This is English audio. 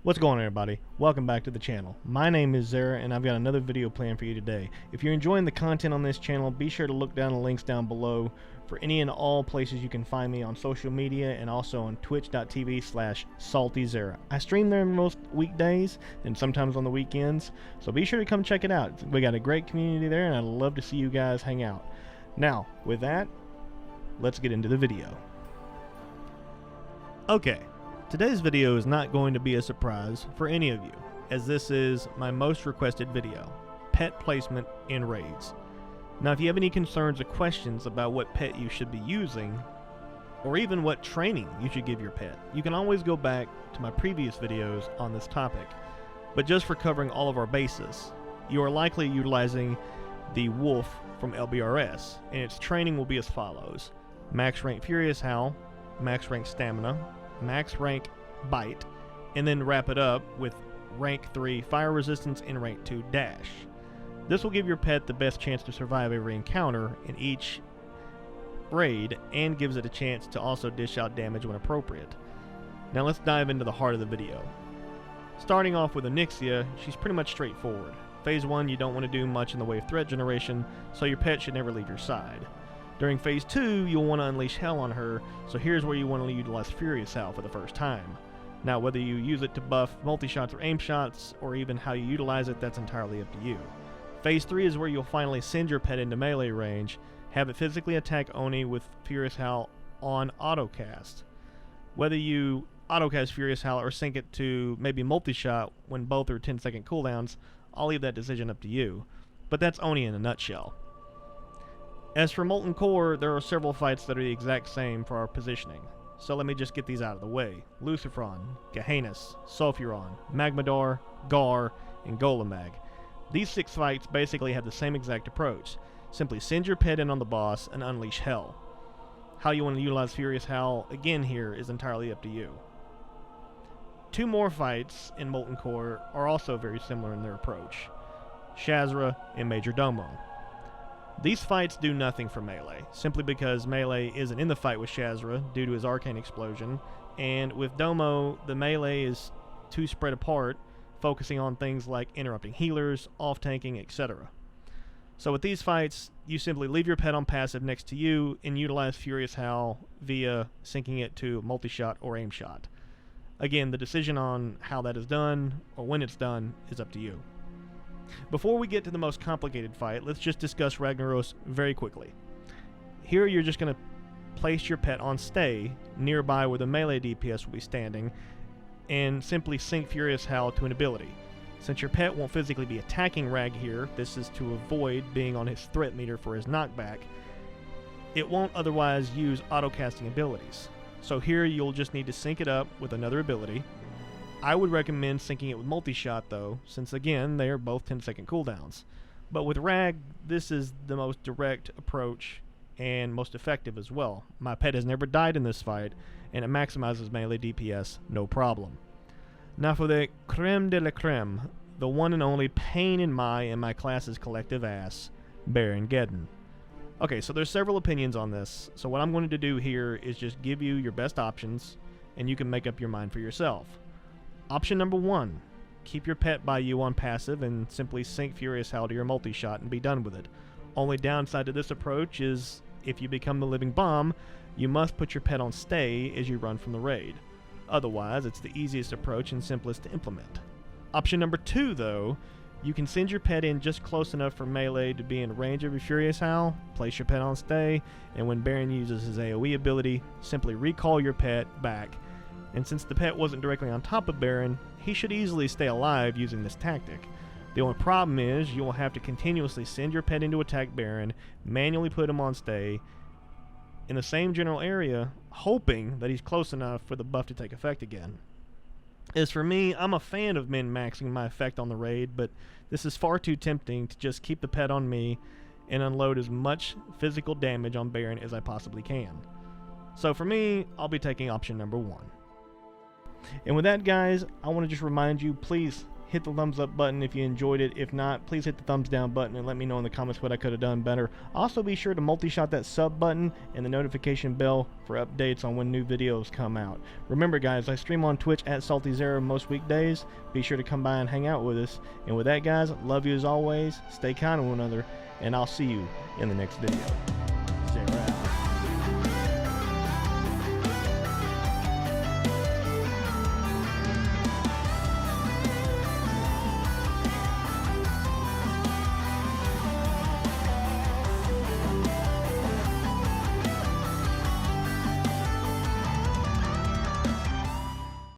What's going on, everybody? Welcome back to the channel. My name is Zera and I've got another video planned for you today. If you're enjoying the content on this channel, be sure to look down the links down below for any and all places you can find me on social media and also on twitch.tv/saltyzera. I stream there most weekdays and sometimes on the weekends, so be sure to come check it out. We got a great community there and I'd love to see you guys hang out. Now, with that, let's get into the video. Okay. Today's video is not going to be a surprise for any of you, as this is my most requested video, pet placement in raids. Now if you have any concerns or questions about what pet you should be using, or even what training you should give your pet, you can always go back to my previous videos on this topic. But just for covering all of our bases, you are likely utilizing the wolf from LBRS, and its training will be as follows: max rank Furious Howl, max rank Stamina, max rank Bite, and then wrap it up with rank 3 Fire Resistance and rank 2 Dash. This will give your pet the best chance to survive every encounter in each raid and gives it a chance to also dish out damage when appropriate. Now let's dive into the heart of the video. Starting off with Onyxia, she's pretty much straightforward. Phase 1, you don't want to do much in the way of threat generation, so your pet should never leave your side. During Phase 2, you'll want to unleash hell on her, so here's where you want to utilize Furious Howl for the first time. Now whether you use it to buff multi-shots or aim shots, or even how you utilize it, that's entirely up to you. Phase 3 is where you'll finally send your pet into melee range, have it physically attack Oni with Furious Howl on autocast. Whether you autocast Furious Howl or sync it to maybe multi-shot when both are 10-second cooldowns, I'll leave that decision up to you. But that's Oni in a nutshell. As for Molten Core, there are several fights that are the exact same for our positioning, so let me just get these out of the way. Lucifron, Gehanus, Sulfuron, Magmador, Gar, and Golemag. These 6 fights basically have the same exact approach. Simply send your pet in on the boss and unleash hell. How you want to utilize Furious Howl, again here, is entirely up to you. 2 more fights in Molten Core are also very similar in their approach: Shazra and Major Domo. These fights do nothing for melee, simply because melee isn't in the fight with Shazra due to his arcane explosion, and with Domo, the melee is too spread apart, focusing on things like interrupting healers, off-tanking, etc. So with these fights, you simply leave your pet on passive next to you and utilize Furious Howl via syncing it to multi-shot or aim shot. Again, the decision on how that is done, or when it's done, is up to you. Before we get to the most complicated fight, let's just discuss Ragnaros very quickly. Here you're just going to place your pet on stay, nearby where the melee DPS will be standing, and simply sync Furious Howl to an ability. Since your pet won't physically be attacking Rag here, this is to avoid being on his threat meter for his knockback, it won't otherwise use auto-casting abilities. So here you'll just need to sync it up with another ability. I would recommend syncing it with multi-shot though, since again, they are both 10-second cooldowns. But with Rag, this is the most direct approach and most effective as well. My pet has never died in this fight, and it maximizes melee DPS, no problem. Now for the creme de la creme, the one and only pain in my class's collective ass, Baron Geddon. Okay, so there's several opinions on this, so what I'm going to do here is just give you your best options, and you can make up your mind for yourself. Option number 1, keep your pet by you on passive and simply sync Furious Howl to your multi-shot and be done with it. Only downside to this approach is if you become the living bomb, you must put your pet on stay as you run from the raid. Otherwise, it's the easiest approach and simplest to implement. Option number 2 though, you can send your pet in just close enough for melee to be in range of your Furious Howl, place your pet on stay, and when Baron uses his AoE ability, simply recall your pet back. And since the pet wasn't directly on top of Baron, he should easily stay alive using this tactic. The only problem is you will have to continuously send your pet in to attack Baron, manually put him on stay in the same general area, hoping that he's close enough for the buff to take effect again. As for me, I'm a fan of min-maxing my effect on the raid, but this is far too tempting to just keep the pet on me and unload as much physical damage on Baron as I possibly can. So for me, I'll be taking option number 1. And with that, guys, I want to just remind you, please hit the thumbs up button if you enjoyed it. If not, please hit the thumbs down button and let me know in the comments what I could have done better. Also, be sure to multi-shot that sub button and the notification bell for updates on when new videos come out. Remember guys, I stream on Twitch at SaltyZera most weekdays. Be sure to come by and hang out with us. And with that guys, love you as always, stay kind to one another, and I'll see you in the next video.